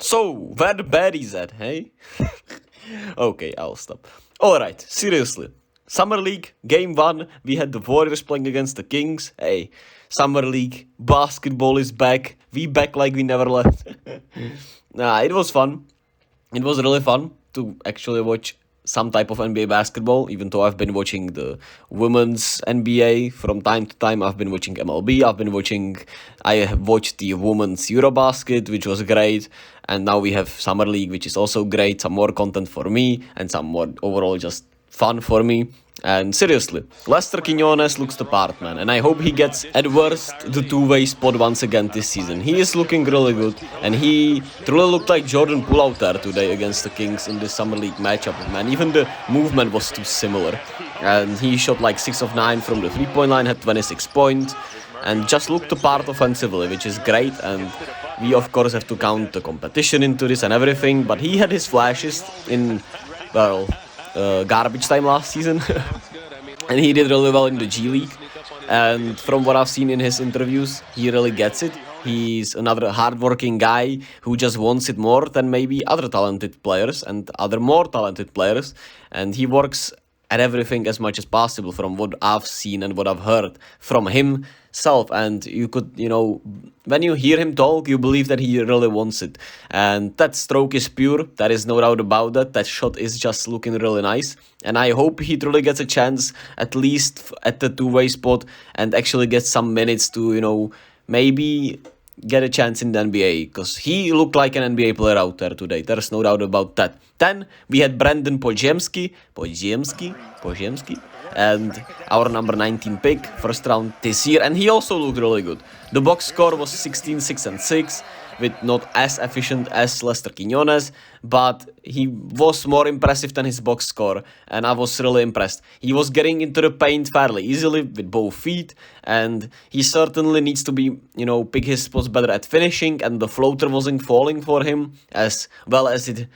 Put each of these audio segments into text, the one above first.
So, where the baddies at, hey? Okay, I'll stop. Alright, seriously. Summer League, Game 1, we had the Warriors playing against the Kings. Hey, Summer League, basketball is back. We back like we never left. Nah, it was fun. It was really fun to actually watch some type of NBA basketball, even though I've been watching the women's NBA from time to time. I've been watching MLB, I have watched the women's Eurobasket, which was great, and now we have Summer League, which is also great, some more content for me, and some more overall just fun for me. And seriously, Lester Quiñones looks the part, man, and I hope he gets at worst the two-way spot once again this season. He is looking really good, and he truly looked like Jordan Poole out there today against the Kings in the Summer League matchup, man. Even the movement was too similar, and he shot like 6 of 9 from the three-point line, had 26 points, and just looked the part offensively, which is great. And we of course have to count the competition into this and everything, but he had his flashes in, well, garbage time last season. And he did really well in the G League, and from what I've seen in his interviews, he really gets it. He's another hardworking guy who just wants it more than maybe other talented players and other more talented players, and he works at everything as much as possible from what I've seen and what I've heard from himself. And you could, when you hear him talk, you believe that he really wants it. And that stroke is pure, there is no doubt about that. That shot is just looking really nice. And I hope he truly gets a chance, at least at the two-way spot, and actually gets some minutes to, maybe get a chance in the NBA, because he looked like an NBA player out there today. There's no doubt about that. Then we had Brandon Podziemski, and our number 19 pick, first round this year, and he also looked really good. The box score was 16, 6, and 6, with not as efficient as Lester Quiñones, but he was more impressive than his box score, and I was really impressed. He was getting into the paint fairly easily with both feet, and he certainly needs to be, pick his spots better at finishing, and the floater wasn't falling for him as well as it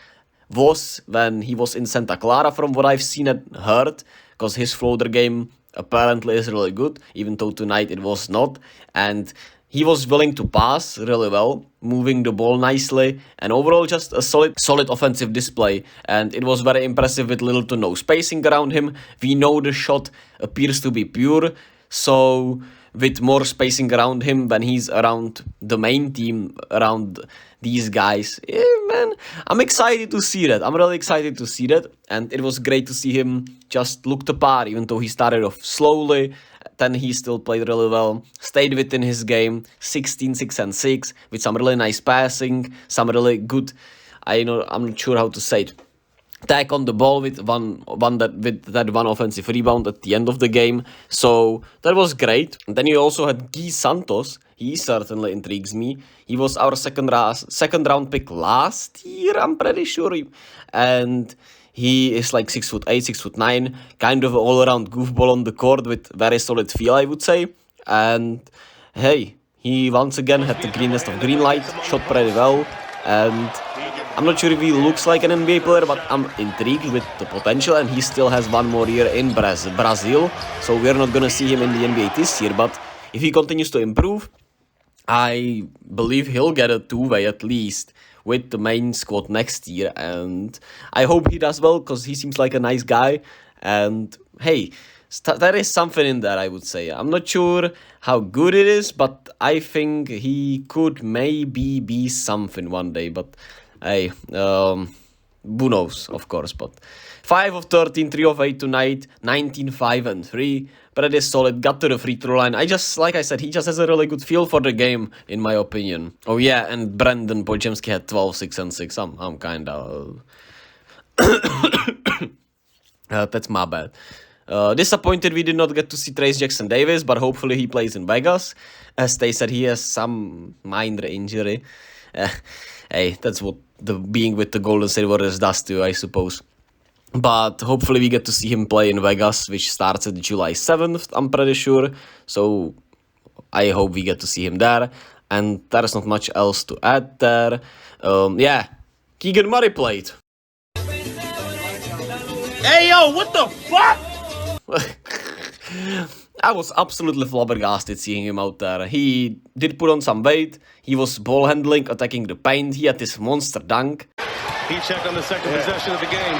was when he was in Santa Clara, from what I've seen and heard, because his floater game apparently is really good, even though tonight it was not. And he was willing to pass really well, moving the ball nicely, and overall just a solid offensive display. And it was very impressive with little to no spacing around him. We know the shot appears to be pure, so with more spacing around him when he's around the main team, around these guys, man, I'm excited to see that. I'm really excited to see that, and it was great to see him just look the part, even though he started off slowly. Then he still played really well, stayed within his game, 16, 6, and 6, with some really nice passing, some really good, I'm not sure how to say it, tag on the ball with that one offensive rebound at the end of the game. So that was great. And then you also had Guy Santos. He certainly intrigues me. He was our second round pick last year, I'm pretty sure. And he is like 6'8", 6'9", kind of an all-around goofball on the court with very solid feel, I would say. And hey, he once again had the greenest of green light, shot pretty well, and I'm not sure if he looks like an NBA player, but I'm intrigued with the potential, and he still has one more year in Brazil, so we're not gonna see him in the NBA this year. But if he continues to improve, I believe he'll get a two-way at least with the main squad next year, and I hope he does well, because he seems like a nice guy. And hey, there is something in there, I would say. I'm not sure how good it is, but I think he could maybe be something one day. But hey, who knows, of course. But 5 of 13, 3 of 8 tonight, 19, 5, and 3. But it is solid, got to the free throw line. Like I said, he just has a really good feel for the game, in my opinion. Oh yeah, and Brandon Podziemski had 12, 6, and 6. I'm kinda... that's my bad. Disappointed we did not get to see Trace Jackson-Davis, but hopefully he plays in Vegas. As they said, he has some minor injury. Hey, that's what being with the Golden State Warriors does to you, I suppose. But hopefully we get to see him play in Vegas, which starts at July 7th, I'm pretty sure. So I hope we get to see him there. And there's not much else to add there. Yeah, Keegan Murray played. Hey, yo, what the fuck? I was absolutely flabbergasted seeing him out there. He did put on some weight. He was ball handling, attacking the paint. He had this monster dunk. He checked on the second possession of the game.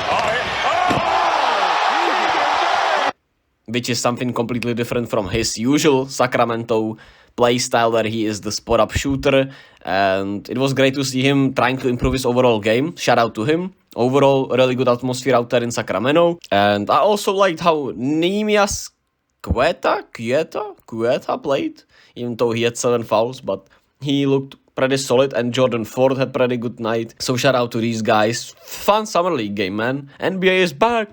Which is something completely different from his usual Sacramento play style, where he is the spot-up shooter. And it was great to see him trying to improve his overall game. Shout out to him. Overall, really good atmosphere out there in Sacramento. And I also liked how Nemias Queta played, even though he had 7 fouls, but he looked pretty solid, and Jordan Ford had pretty good night. So shout out to these guys. Fun summer league game, man. NBA is back.